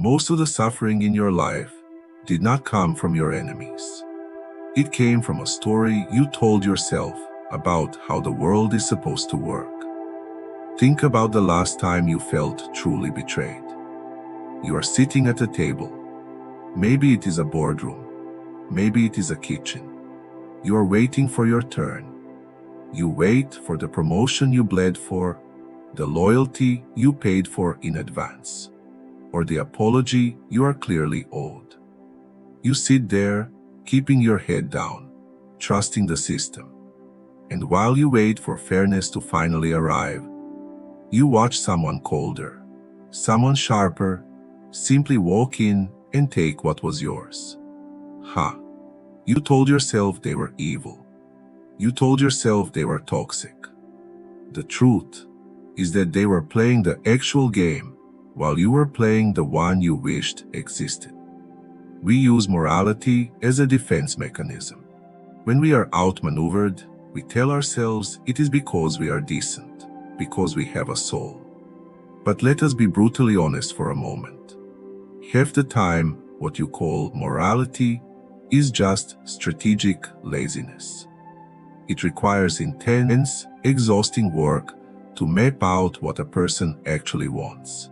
Most of the suffering in your life did not come from your enemies. It came from a story you told yourself about how the world is supposed to work. Think about the last time you felt truly betrayed. You are sitting at a table. Maybe it is a boardroom. Maybe it is a kitchen. You are waiting for your turn. You wait for the promotion you bled for, the loyalty you paid for in advance, or the apology you are clearly owed. You sit there, keeping your head down, trusting the system. And while you wait for fairness to finally arrive, you watch someone colder, someone sharper, simply walk in and take what was yours. You told yourself they were evil. You told yourself they were toxic. The truth is that they were playing the actual game while you were playing the one you wished existed. We use morality as a defense mechanism. When we are outmaneuvered, we tell ourselves it is because we are decent, because we have a soul. But let us be brutally honest for a moment. Half the time, what you call morality is just strategic laziness. It requires intense, exhausting work to map out what a person actually wants.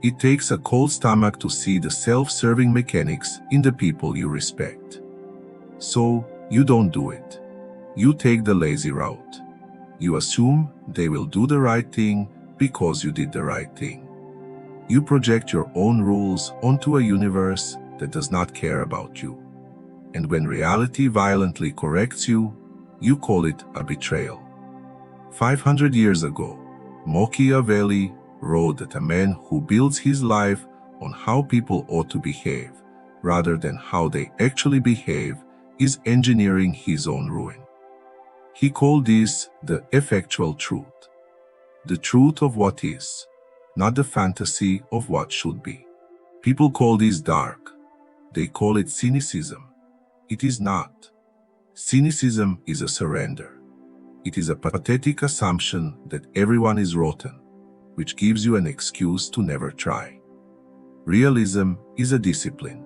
It takes a cold stomach to see the self-serving mechanics in the people you respect. So, you don't do it. You take the lazy route. You assume they will do the right thing because you did the right thing. You project your own rules onto a universe that does not care about you. And when reality violently corrects you, you call it a betrayal. 500 years ago, Machiavelli wrote that a man who builds his life on how people ought to behave, rather than how they actually behave, is engineering his own ruin. He called this the effectual truth. The truth of what is, not the fantasy of what should be. People call this dark. They call it cynicism. It is not. Cynicism is a surrender. It is a pathetic assumption that everyone is rotten, which gives you an excuse to never try. Realism is a discipline.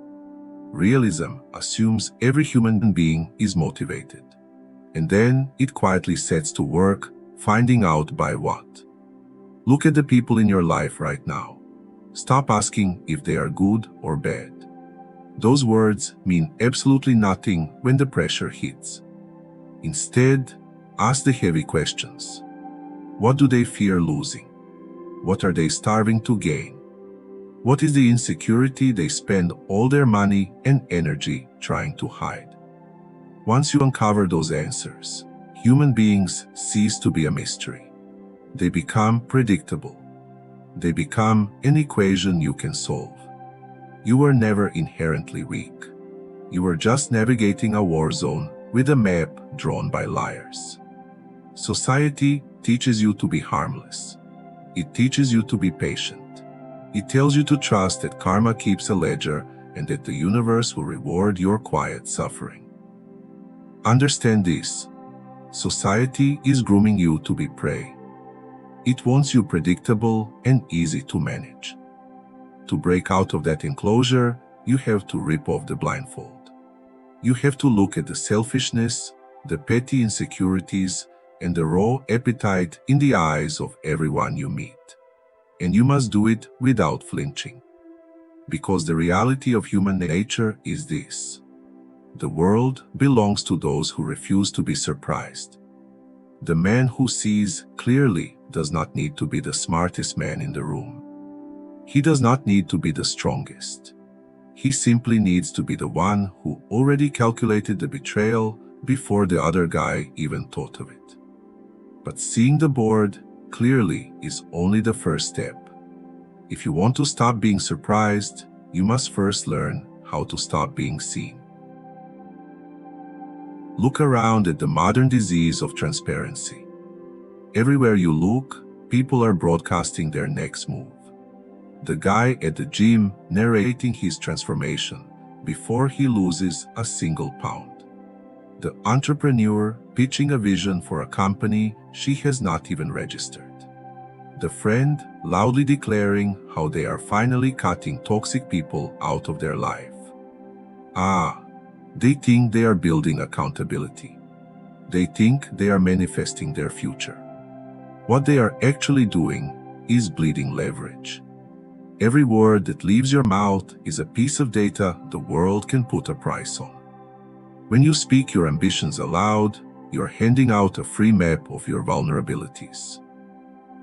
Realism assumes every human being is motivated. And then it quietly sets to work, finding out by what. Look at the people in your life right now. Stop asking if they are good or bad. Those words mean absolutely nothing when the pressure hits. Instead, ask the heavy questions. What do they fear losing? What are they starving to gain? What is the insecurity they spend all their money and energy trying to hide? Once you uncover those answers, human beings cease to be a mystery. They become predictable. They become an equation you can solve. You were never inherently weak. You were just navigating a war zone with a map drawn by liars. Society teaches you to be harmless. It teaches you to be patient. It tells you to trust that karma keeps a ledger and that the universe will reward your quiet suffering. Understand this. Society is grooming you to be prey. It wants you predictable and easy to manage. To break out of that enclosure, you have to rip off the blindfold. You have to look at the selfishness, the petty insecurities, and the raw appetite in the eyes of everyone you meet. And you must do it without flinching. Because the reality of human nature is this. The world belongs to those who refuse to be surprised. The man who sees clearly does not need to be the smartest man in the room. He does not need to be the strongest. He simply needs to be the one who already calculated the betrayal before the other guy even thought of it. But seeing the board clearly is only the first step. If you want to stop being surprised, you must first learn how to stop being seen. Look around at the modern disease of transparency. Everywhere you look, people are broadcasting their next move. The guy at the gym narrating his transformation before he loses a single pound. The entrepreneur pitching a vision for a company she has not even registered. The friend loudly declaring how they are finally cutting toxic people out of their life. They think they are building accountability. They think they are manifesting their future. What they are actually doing is bleeding leverage. Every word that leaves your mouth is a piece of data the world can put a price on. When you speak your ambitions aloud, you're handing out a free map of your vulnerabilities.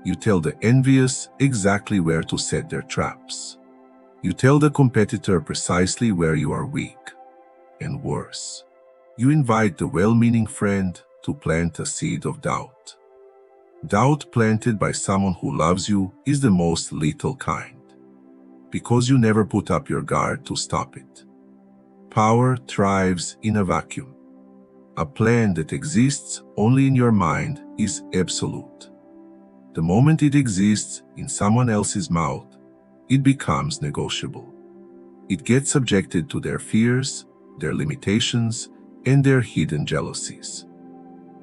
You tell the envious exactly where to set their traps. You tell the competitor precisely where you are weak. And worse, you invite the well-meaning friend to plant a seed of doubt. Doubt planted by someone who loves you is the most lethal kind, because you never put up your guard to stop it. Power thrives in a vacuum. A plan that exists only in your mind is absolute. The moment it exists in someone else's mouth, it becomes negotiable. It gets subjected to their fears, their limitations, and their hidden jealousies.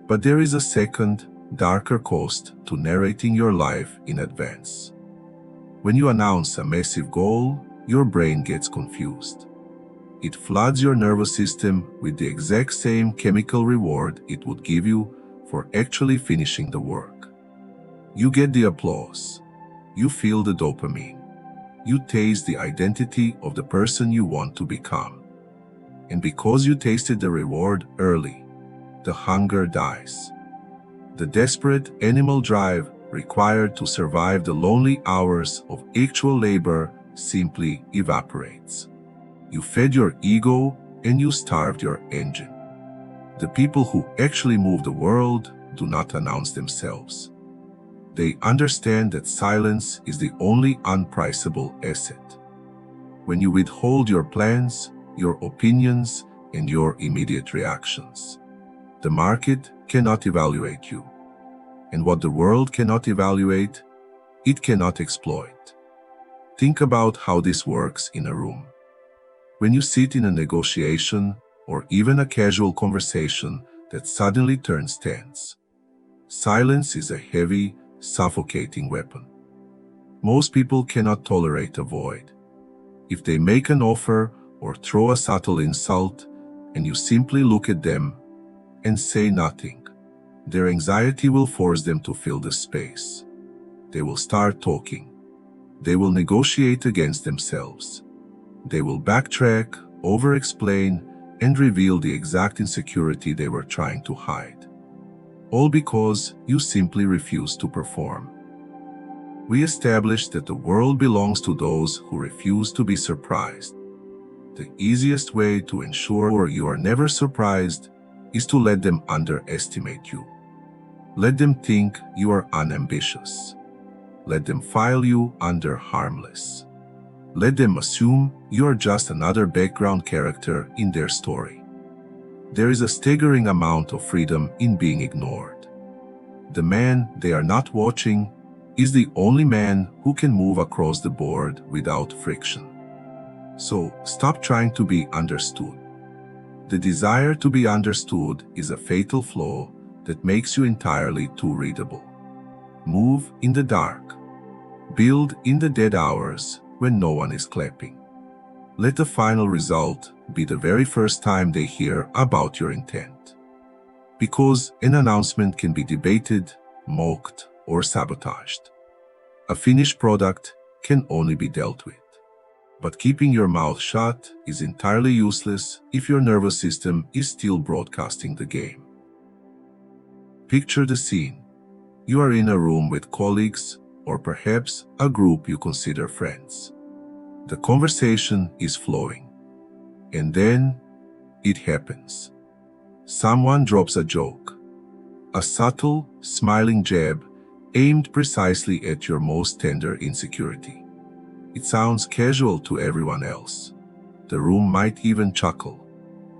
But there is a second, darker cost to narrating your life in advance. When you announce a massive goal, your brain gets confused. It floods your nervous system with the exact same chemical reward it would give you for actually finishing the work. You get the applause. You feel the dopamine. You taste the identity of the person you want to become. And because you tasted the reward early, the hunger dies. The desperate animal drive required to survive the lonely hours of actual labor simply evaporates. You fed your ego and you starved your engine. The people who actually move the world do not announce themselves. They understand that silence is the only unpriceable asset. When you withhold your plans, your opinions, and your immediate reactions, the market cannot evaluate you. And what the world cannot evaluate, it cannot exploit. Think about how this works in a room. When you sit in a negotiation or even a casual conversation that suddenly turns tense, silence is a heavy, suffocating weapon. Most people cannot tolerate a void. If they make an offer or throw a subtle insult, and you simply look at them and say nothing, their anxiety will force them to fill the space. They will start talking. They will negotiate against themselves. They will backtrack, over-explain, and reveal the exact insecurity they were trying to hide. All because you simply refuse to perform. We established that the world belongs to those who refuse to be surprised. The easiest way to ensure you are never surprised is to let them underestimate you. Let them think you are unambitious. Let them file you under harmless. Let them assume you are just another background character in their story. There is a staggering amount of freedom in being ignored. The man they are not watching is the only man who can move across the board without friction. So stop trying to be understood. The desire to be understood is a fatal flaw that makes you entirely too readable. Move in the dark. Build in the dead hours when no one is clapping. Let the final result be the very first time they hear about your intent. Because an announcement can be debated, mocked, or sabotaged. A finished product can only be dealt with. But keeping your mouth shut is entirely useless if your nervous system is still broadcasting the game. Picture the scene. You are in a room with colleagues, or perhaps a group you consider friends. The conversation is flowing. And then, it happens. Someone drops a joke. A subtle, smiling jab aimed precisely at your most tender insecurity. It sounds casual to everyone else. The room might even chuckle.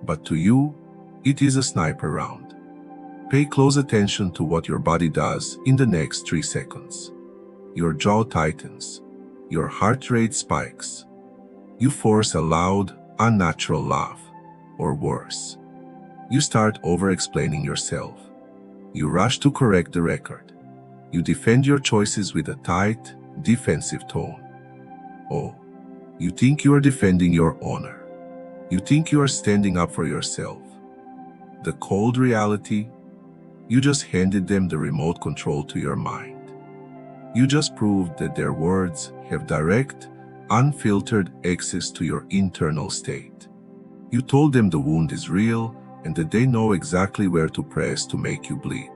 But to you, it is a sniper round. Pay close attention to what your body does in the next 3 seconds. Your jaw tightens. Your heart rate spikes. You force a loud, unnatural laugh. Or worse. You start over-explaining yourself. You rush to correct the record. You defend your choices with a tight, defensive tone. Oh, you think you are defending your honor. You think you are standing up for yourself. The cold reality, you just handed them the remote control to your mind. You just proved that their words have direct, unfiltered access to your internal state. You told them the wound is real and that they know exactly where to press to make you bleed.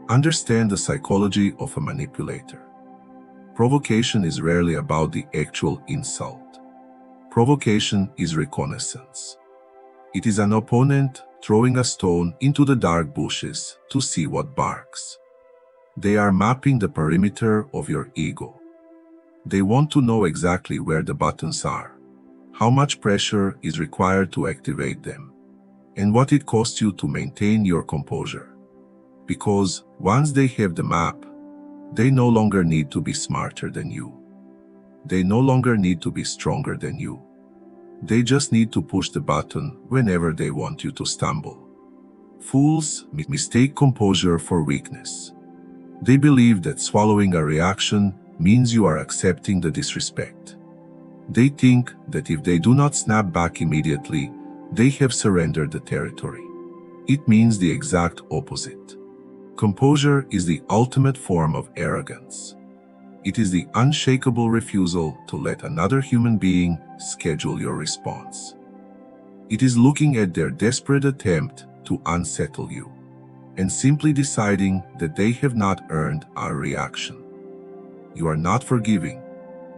Understand the psychology of a manipulator. Provocation is rarely about the actual insult. Provocation is reconnaissance. It is an opponent throwing a stone into the dark bushes to see what barks. They are mapping the perimeter of your ego. They want to know exactly where the buttons are, how much pressure is required to activate them, and what it costs you to maintain your composure. Because once they have the map, they no longer need to be smarter than you. They no longer need to be stronger than you. They just need to push the button whenever they want you to stumble. Fools mistake composure for weakness. They believe that swallowing a reaction means you are accepting the disrespect. They think that if they do not snap back immediately, they have surrendered the territory. It means the exact opposite. Composure is the ultimate form of arrogance. It is the unshakable refusal to let another human being schedule your response. It is looking at their desperate attempt to unsettle you and simply deciding that they have not earned our reaction. You are not forgiving.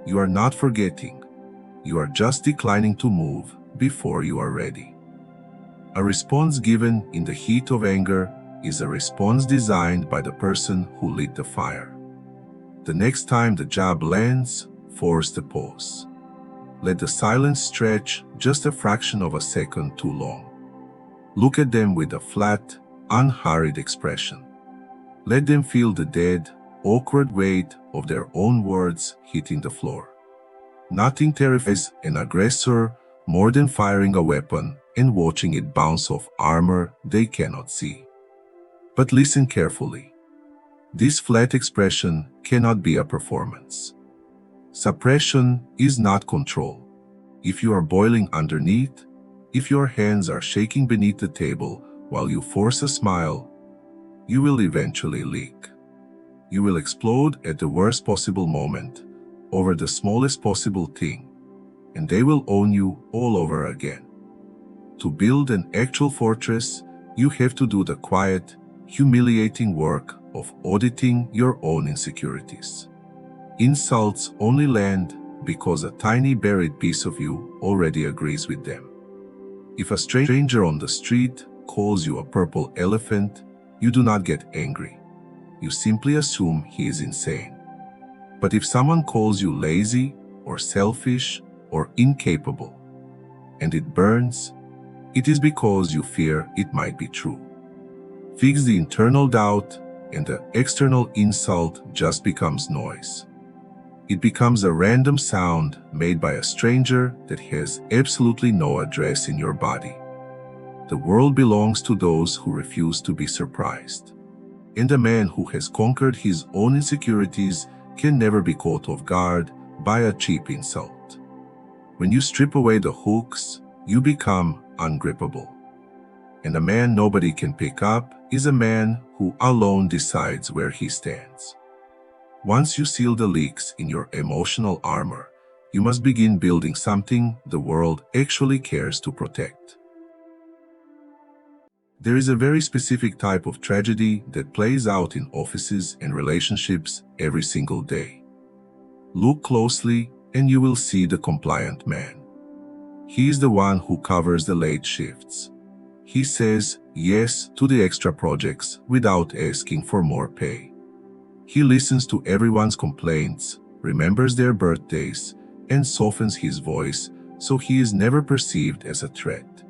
You are not forgetting. You are just declining to move before you are ready. A response given in the heat of anger is a response designed by the person who lit the fire. The next time the jab lands, force the pause. Let the silence stretch just a fraction of a second too long. Look at them with a flat, unhurried expression. Let them feel the dead, awkward weight of their own words hitting the floor. Nothing terrifies an aggressor more than firing a weapon and watching it bounce off armor they cannot see. But listen carefully. This flat expression cannot be a performance. Suppression is not control. If you are boiling underneath, if your hands are shaking beneath the table while you force a smile, you will eventually leak. You will explode at the worst possible moment, over the smallest possible thing, and they will own you all over again. To build an actual fortress, you have to do the quiet, humiliating work of auditing your own insecurities. Insults only land because a tiny buried piece of you already agrees with them. If a stranger on the street calls you a purple elephant, you do not get angry. You simply assume he is insane. But if someone calls you lazy or selfish or incapable, and it burns, it is because you fear it might be true. Fix the internal doubt, and the external insult just becomes noise. It becomes a random sound made by a stranger that has absolutely no address in your body. The world belongs to those who refuse to be surprised. And a man who has conquered his own insecurities can never be caught off guard by a cheap insult. When you strip away the hooks, you become ungrippable. And a man nobody can pick up is a man who alone decides where he stands. Once you seal the leaks in your emotional armor, you must begin building something the world actually cares to protect. There is a very specific type of tragedy that plays out in offices and relationships every single day. Look closely and you will see the compliant man. He is the one who covers the late shifts. He says yes to the extra projects without asking for more pay. He listens to everyone's complaints, remembers their birthdays, and softens his voice so he is never perceived as a threat.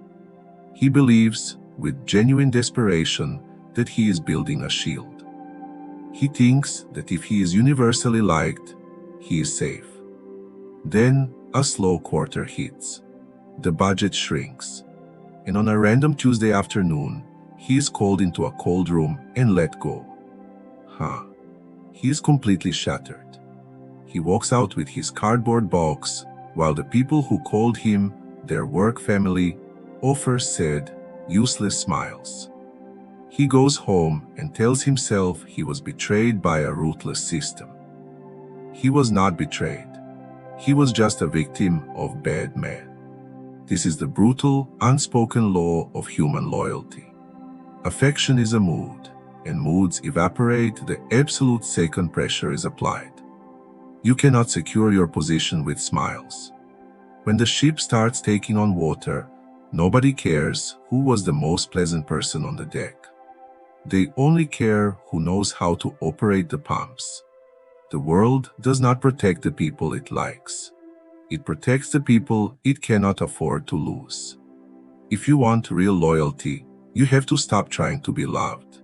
He believes, with genuine desperation, that he is building a shield. He thinks that if he is universally liked, he is safe. Then a slow quarter hits. The budget shrinks. And on a random Tuesday afternoon, he is called into a cold room and let go. he is completely shattered. He walks out with his cardboard box, while the people who called him their work family offer sad, useless smiles. He goes home and tells himself he was betrayed by a ruthless system. He was not betrayed. He was just a victim of bad men. This is the brutal, unspoken law of human loyalty. Affection is a mood, and moods evaporate the absolute second pressure is applied. You cannot secure your position with smiles. When the ship starts taking on water, nobody cares who was the most pleasant person on the deck. They only care who knows how to operate the pumps. The world does not protect the people it likes. It protects the people it cannot afford to lose. If you want real loyalty, you have to stop trying to be loved.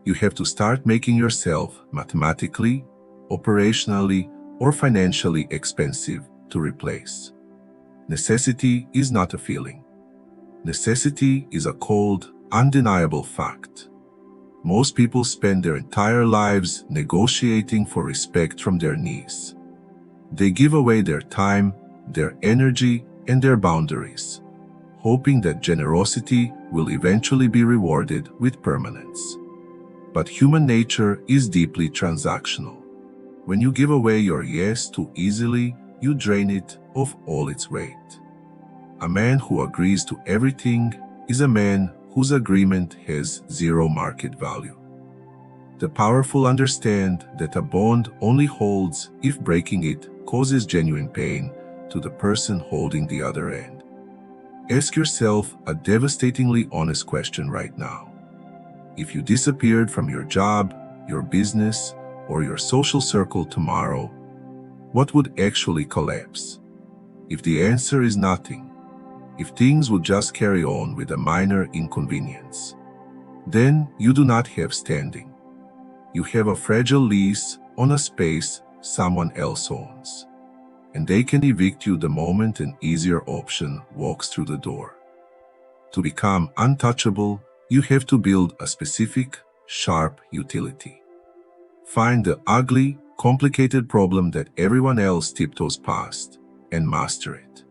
You have to start making yourself mathematically, operationally, or financially expensive to replace. Necessity is not a feeling. Necessity is a cold, undeniable fact. Most people spend their entire lives negotiating for respect from their knees. They give away their time, their energy, and their boundaries, hoping that generosity will eventually be rewarded with permanence. But human nature is deeply transactional. When you give away your yes too easily, you drain it of all its weight. A man who agrees to everything is a man whose agreement has zero market value. The powerful understand that a bond only holds if breaking it causes genuine pain to the person holding the other end. Ask yourself a devastatingly honest question right now. If you disappeared from your job, your business, or your social circle tomorrow, what would actually collapse? If the answer is nothing, if things would just carry on with a minor inconvenience, then you do not have standing. You have a fragile lease on a space someone else owns, and they can evict you the moment an easier option walks through the door. To become untouchable, you have to build a specific, sharp utility. Find the ugly, complicated problem that everyone else tiptoes past and master it.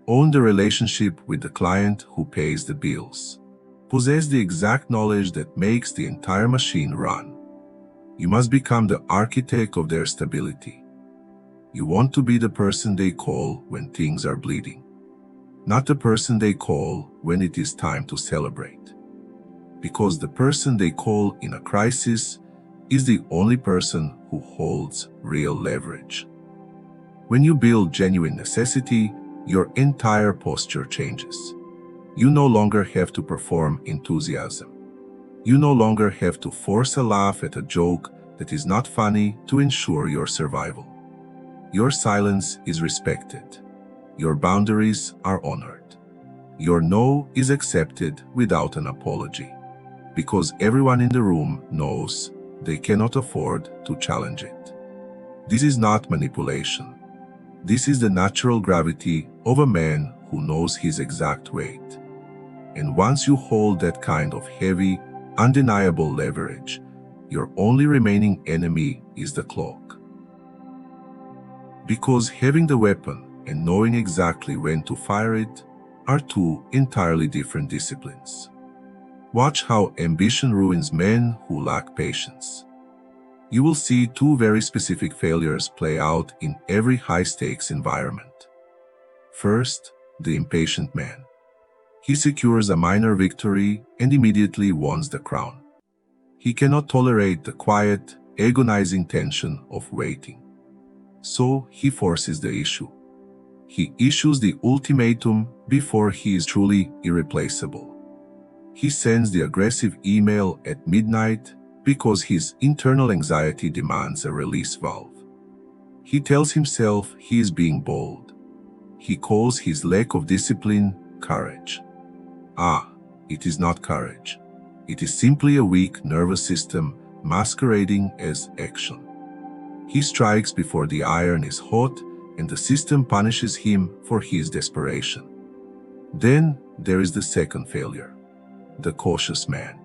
Own the relationship with the client who pays the bills. Possess the exact knowledge that makes the entire machine run. You must become the architect of their stability. You want to be the person they call when things are bleeding, not the person they call when it is time to celebrate. Because the person they call in a crisis is the only person who holds real leverage. When you build genuine necessity, your entire posture changes. You no longer have to perform enthusiasm. You no longer have to force a laugh at a joke that is not funny to ensure your survival. Your silence is respected. Your boundaries are honored. Your no is accepted without an apology, because everyone in the room knows they cannot afford to challenge it. This is not manipulation. This is the natural gravity of a man who knows his exact weight. And once you hold that kind of heavy, undeniable leverage, your only remaining enemy is the clock. Because having the weapon and knowing exactly when to fire it are two entirely different disciplines. Watch how ambition ruins men who lack patience. You will see two very specific failures play out in every high-stakes environment. First, the impatient man. He secures a minor victory and immediately wants the crown. He cannot tolerate the quiet, agonizing tension of waiting. So he forces the issue. He issues the ultimatum before he is truly irreplaceable. He sends the aggressive email at midnight because his internal anxiety demands a release valve. He tells himself he is being bold. He calls his lack of discipline courage. It is not courage. It is simply a weak nervous system masquerading as action. He strikes before the iron is hot, and the system punishes him for his desperation. Then there is the second failure, the cautious man.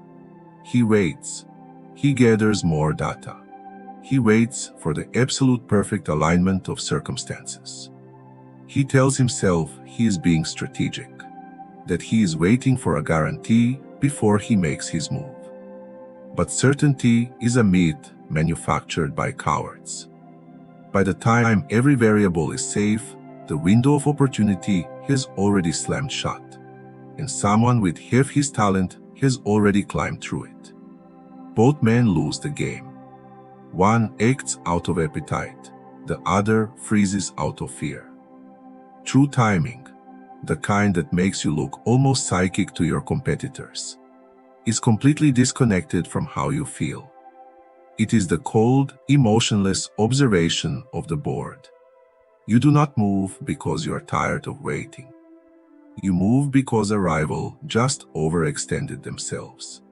He waits. He gathers more data. He waits for the absolute perfect alignment of circumstances. He tells himself he is being strategic, that he is waiting for a guarantee before he makes his move. But certainty is a myth manufactured by cowards. By the time every variable is safe, the window of opportunity has already slammed shut, and someone with half his talent has already climbed through it. Both men lose the game. One acts out of appetite, the other freezes out of fear. True timing, the kind that makes you look almost psychic to your competitors, is completely disconnected from how you feel. It is the cold, emotionless observation of the board. You do not move because you are tired of waiting. You move because a rival just overextended themselves.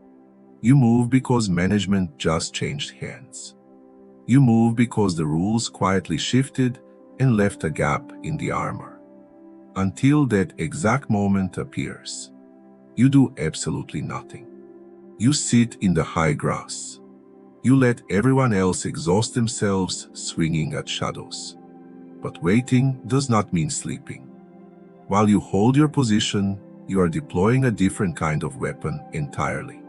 You move because management just changed hands. You move because the rules quietly shifted and left a gap in the armor. Until that exact moment appears, you do absolutely nothing. You sit in the high grass. You let everyone else exhaust themselves swinging at shadows. But waiting does not mean sleeping. While you hold your position, you are deploying a different kind of weapon entirely.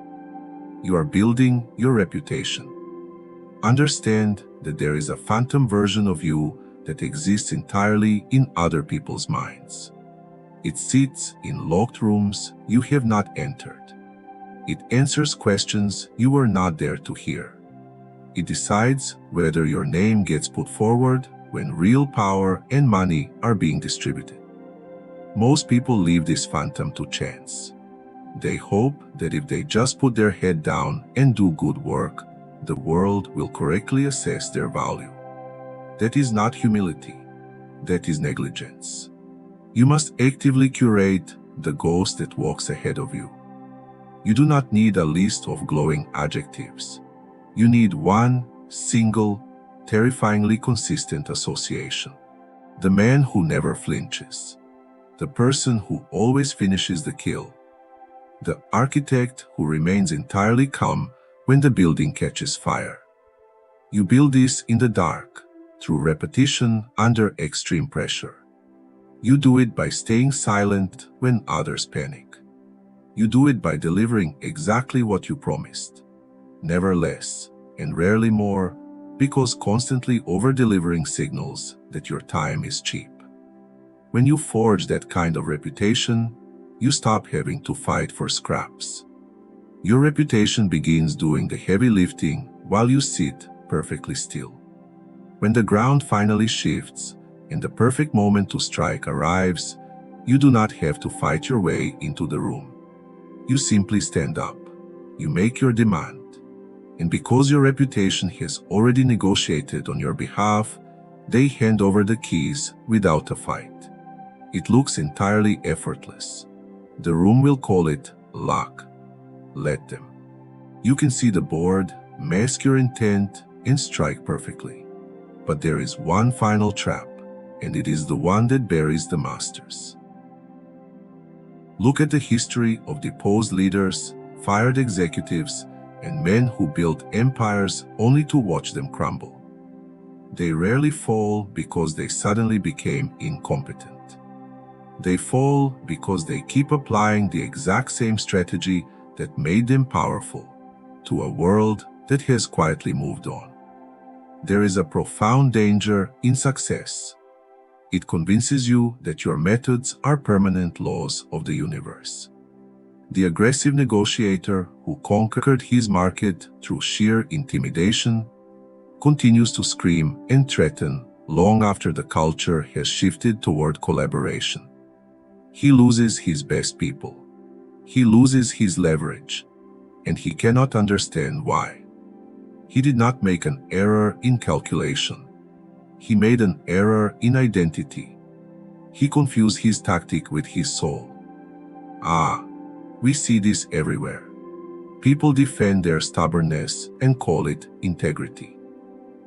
You are building your reputation. Understand that there is a phantom version of you that exists entirely in other people's minds. It sits in locked rooms you have not entered. It answers questions you were not there to hear. It decides whether your name gets put forward when real power and money are being distributed. Most people leave this phantom to chance. They hope that if they just put their head down and do good work, the world will correctly assess their value. That is not humility. That is negligence. You must actively curate the ghost that walks ahead of you. You do not need a list of glowing adjectives. You need one single, terrifyingly consistent association. The man who never flinches. The person who always finishes the kill. The architect who remains entirely calm when the building catches fire. You build this in the dark, through repetition under extreme pressure. You do it by staying silent when others panic. You do it by delivering exactly what you promised, never less, and rarely more, because constantly over-delivering signals that your time is cheap. When you forge that kind of reputation, you stop having to fight for scraps. Your reputation begins doing the heavy lifting while you sit perfectly still. When the ground finally shifts and the perfect moment to strike arrives, you do not have to fight your way into the room. You simply stand up. You make your demand. And because your reputation has already negotiated on your behalf, they hand over the keys without a fight. It looks entirely effortless. The room will call it luck. Let them. You can see the board, mask your intent, and strike perfectly. But there is one final trap, and it is the one that buries the masters. Look at the history of deposed leaders, fired executives, and men who built empires only to watch them crumble. They rarely fall because they suddenly became incompetent. They fall because they keep applying the exact same strategy that made them powerful to a world that has quietly moved on. There is a profound danger in success. It convinces you that your methods are permanent laws of the universe. The aggressive negotiator who conquered his market through sheer intimidation continues to scream and threaten long after the culture has shifted toward collaboration. He loses his best people. He loses his leverage, and he cannot understand why. He did not make an error in calculation. He made an error in identity. He confused his tactic with his soul. We see this everywhere. People defend their stubbornness and call it integrity.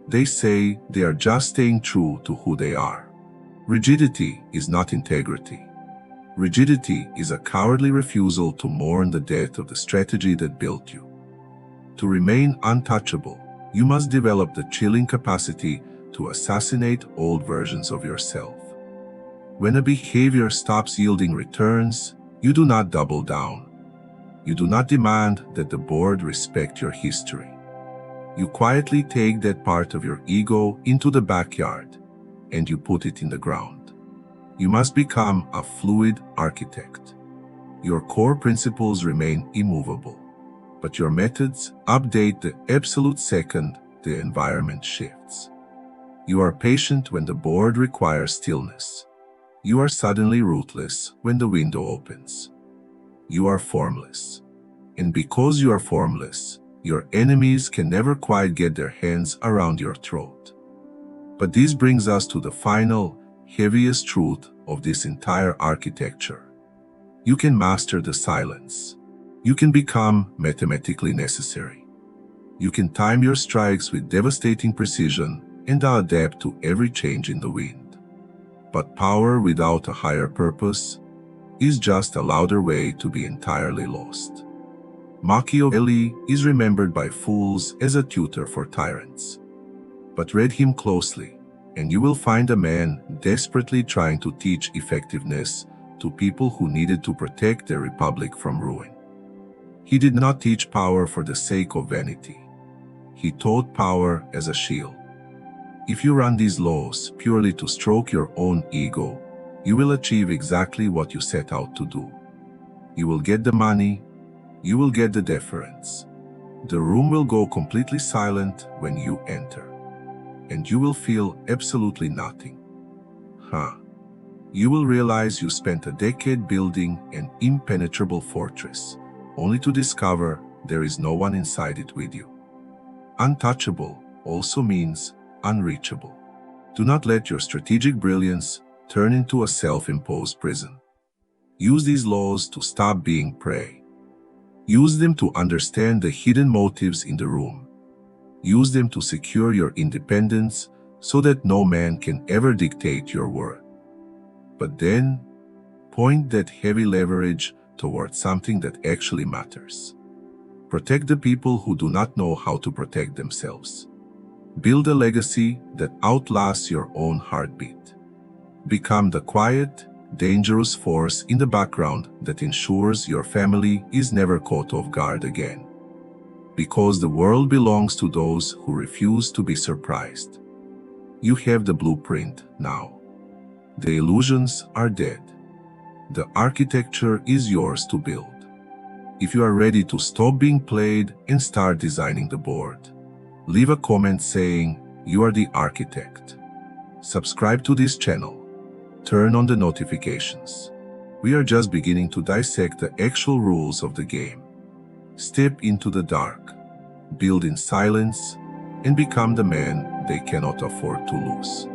They say they are just staying true to who they are. Rigidity is not integrity. Rigidity is a cowardly refusal to mourn the death of the strategy that built you. To remain untouchable, You must develop the chilling capacity to assassinate old versions of yourself. When a behavior stops yielding returns, you do not double down. You do not demand that the board respect your history. You quietly take that part of your ego into the backyard and you put it in the ground. You must become a fluid architect. Your core principles remain immovable, but your methods update the absolute second the environment shifts. You are patient when the board requires stillness. You are suddenly ruthless when the window opens. You are formless. And because you are formless, your enemies can never quite get their hands around your throat. But this brings us to the final, heaviest truth of this entire architecture. You can master the silence. You can become mathematically necessary. You can time your strikes with devastating precision and adapt to every change in the wind. But power without a higher purpose is just a louder way to be entirely lost. Machiavelli is remembered by fools as a tutor for tyrants. But read him closely, and you will find a man desperately trying to teach effectiveness to people who needed to protect their republic from ruin. He did not teach power for the sake of vanity. He taught power as a shield. If you run these laws purely to stroke your own ego, you will achieve exactly what you set out to do. You will get the money, you will get the deference. The room will go completely silent when you enter, and you will feel absolutely nothing. You will realize you spent a decade building an impenetrable fortress, only to discover there is no one inside it with you. Untouchable also means unreachable. Do not let your strategic brilliance turn into a self-imposed prison. Use these laws to stop being prey. Use them to understand the hidden motives in the room. Use them to secure your independence so that no man can ever dictate your worth. But then, point that heavy leverage towards something that actually matters. Protect the people who do not know how to protect themselves. Build a legacy that outlasts your own heartbeat. Become the quiet, dangerous force in the background that ensures your family is never caught off guard again. Because the world belongs to those who refuse to be surprised. You have the blueprint now. The illusions are dead. The architecture is yours to build. If you are ready to stop being played and start designing the board, leave a comment saying you are the architect. Subscribe to this channel. Turn on the notifications. We are just beginning to dissect the actual rules of the game. Step into the dark, build in silence, and become the man they cannot afford to lose.